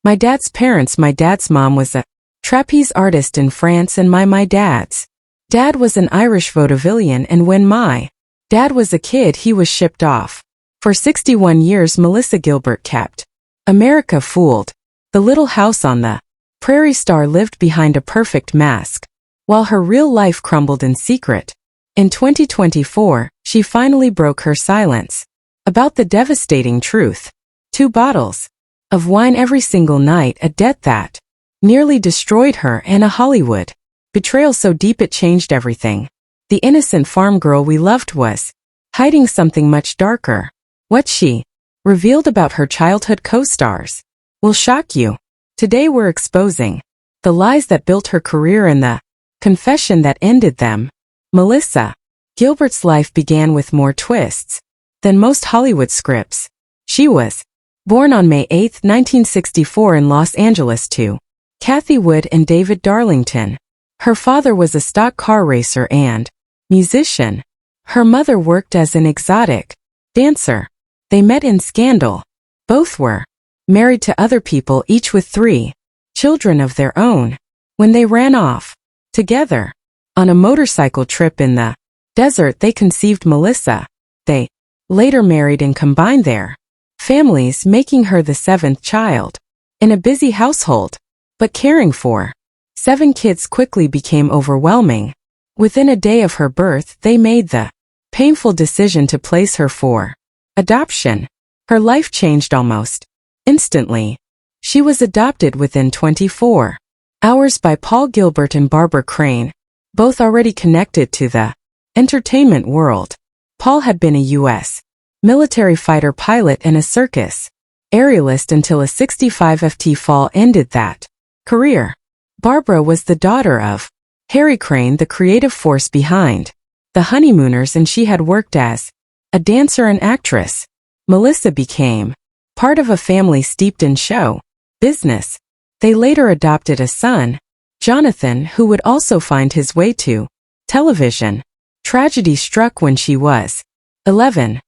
My dad's parents. My dad's mom was a trapeze artist in France, and my dad's dad was an Irish vaudevillian, and when my dad was a kid he was shipped off. For 61 years Melissa Gilbert kept America fooled. The little house on the Prairie star lived behind a perfect mask, while her real life crumbled in secret. In 2024, she finally broke her silence about the devastating truth. 2 bottles of wine every single night, a debt that nearly destroyed her, and a Hollywood betrayal so deep it changed everything. The innocent farm girl we loved was hiding something much darker. What she revealed about her childhood co-stars will shock you. Today we're exposing the lies that built her career and the confession that ended them. Melissa Gilbert's life began with more twists than most Hollywood scripts. She was born on May 8, 1964 in Los Angeles to Kathy Wood and David Darlington. Her father was a stock car racer and musician. Her mother worked as an exotic dancer. They met in Scandal. Both were married to other people, each with 3 children of their own. When they ran off together on a motorcycle trip in the desert, they conceived Melissa. They later married and combined their families, making her the 7th child in a busy household. But caring for 7 kids quickly became overwhelming. Within a day of her birth, they made the painful decision to place her for adoption. Her life changed almost instantly. She was adopted within 24 hours by Paul Gilbert and Barbara Crane, both already connected to the entertainment world. Paul had been a U.S. military fighter pilot and a circus aerialist until a 65 ft fall ended that career. Barbara was the daughter of Harry Crane, the creative force behind The Honeymooners, and she had worked as a dancer and actress. Melissa became part of a family steeped in show business. They later adopted a son, Jonathan, who would also find his way to television. Tragedy struck when she was 11.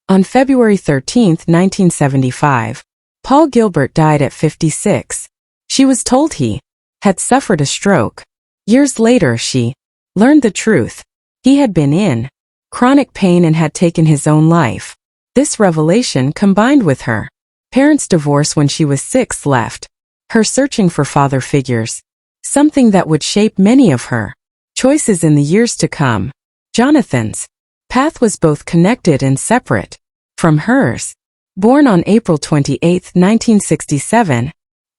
On February 13, 1975, Paul Gilbert died at 56. She was told he had suffered a stroke. Years later she learned the truth. He had been in chronic pain and had taken his own life. This revelation, combined with her parents' divorce when she was 6, left her searching for father figures, something that would shape many of her choices in the years to come. Jonathan's path was both connected and separate from hers. Born on April 28, 1967,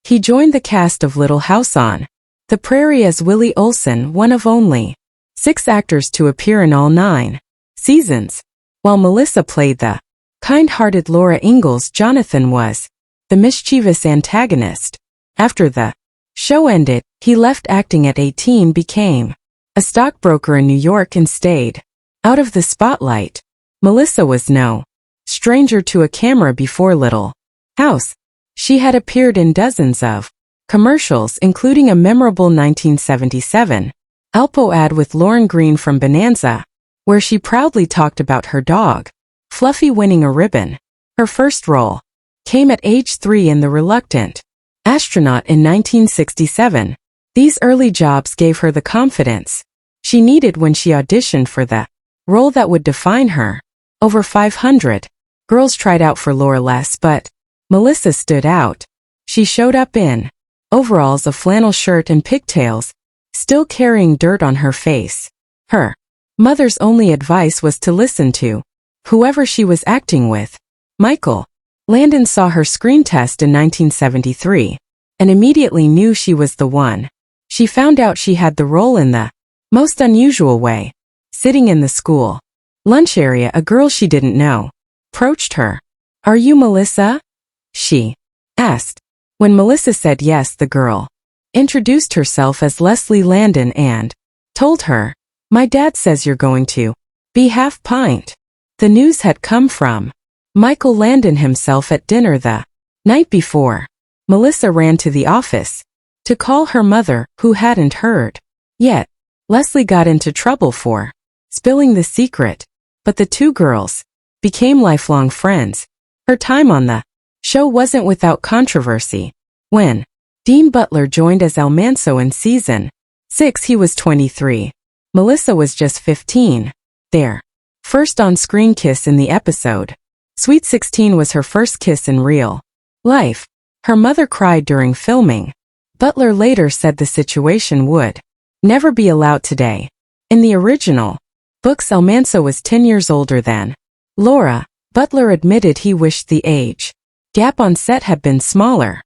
he joined the cast of Little House on the Prairie as Willie Olson, one of only 6 actors to appear in all 9 seasons. While Melissa played the kind-hearted Laura Ingalls, Jonathan was the mischievous antagonist. After the show ended, he left acting at 18, became a stockbroker in New York, and stayed out of the spotlight. Melissa was no stranger to a camera before Little House. She had appeared in dozens of commercials, including a memorable 1977 Alpo ad with Lauren Green from Bonanza, where she proudly talked about her dog, Fluffy, winning a ribbon. Her first role came at age 3 in The Reluctant Astronaut in 1967. These early jobs gave her the confidence she needed when she auditioned for the role that would define her. Over 500 girls tried out for Laura Less, but Melissa stood out. She showed up in overalls, a flannel shirt, and pigtails, still carrying dirt on her face. Her mother's only advice was to listen to whoever she was acting with. Michael Landon saw her screen test in 1973 and immediately knew she was the one. She found out she had the role in the most unusual way. Sitting in the school lunch area, a girl she didn't know approached her. "Are you Melissa?" she asked. When Melissa said yes, the girl introduced herself as Leslie Landon and told her, "My dad says you're going to be half pint." The news had come from Michael Landon himself at dinner the night before. Melissa ran to the office to call her mother, who hadn't heard yet. Leslie got into trouble for spilling the secret, but the 2 girls became lifelong friends. Her time on the show wasn't without controversy. When Dean Butler joined as El Manso in season 6, he was 23. Melissa was just 15. Their first on-screen kiss in the episode, Sweet 16, was her first kiss in real life. Her mother cried during filming. Butler later said the situation would never be allowed today. In the original books, El Manso was 10 years older than Laura. Butler admitted he wished the age gap on set had been smaller.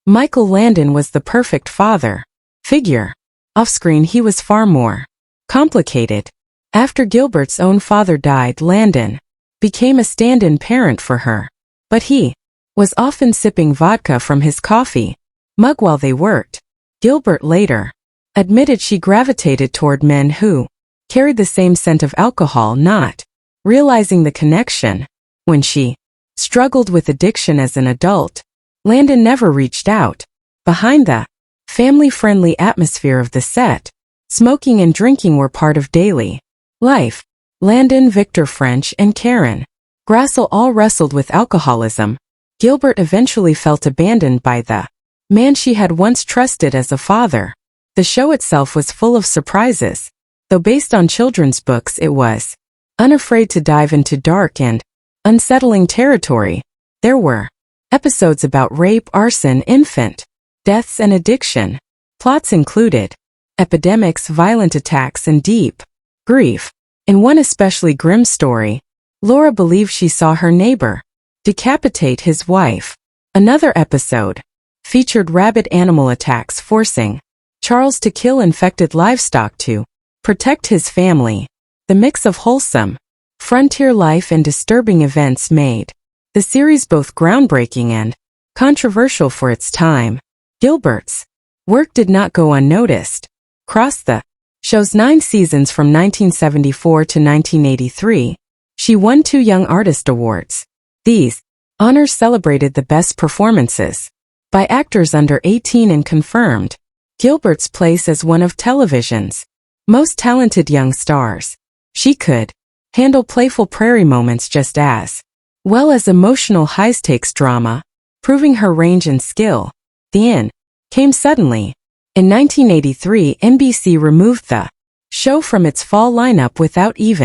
Michael Landon was the perfect father figure. Off-screen, he was far more complicated. After Gilbert's own father died, Landon became a stand-in parent for her. But he was often sipping vodka from his coffee mug while they worked. Gilbert later admitted she gravitated toward men who carried the same scent of alcohol, not realizing the connection. When she struggled with addiction as an adult, Landon never reached out. Behind the family-friendly atmosphere of the set, smoking and drinking were part of daily life. Landon, Victor French, and Karen Grassel all wrestled with alcoholism. Gilbert eventually felt abandoned by the man she had once trusted as a father. The show itself was full of surprises. Though based on children's books, it was unafraid to dive into dark and unsettling territory. There were episodes about rape, arson, infant deaths, and addiction. Plots included epidemics, violent attacks, and deep grief. In one especially grim story, Laura believed she saw her neighbor decapitate his wife. Another episode featured rabid animal attacks, forcing Charles to kill infected livestock to protect his family. The mix of wholesome frontier life and disturbing events made the series both groundbreaking and controversial for its time. Gilbert's work did not go unnoticed. Across the show's 9 seasons from 1974 to 1983, she won 2 Young Artist Awards. These honors celebrated the best performances by actors under 18 and confirmed Gilbert's place as one of television's most talented young stars. She could handle playful Prairie moments just as well as emotional high-stakes drama, proving her range and skill. The end came suddenly. In 1983, NBC removed the show from its fall lineup without even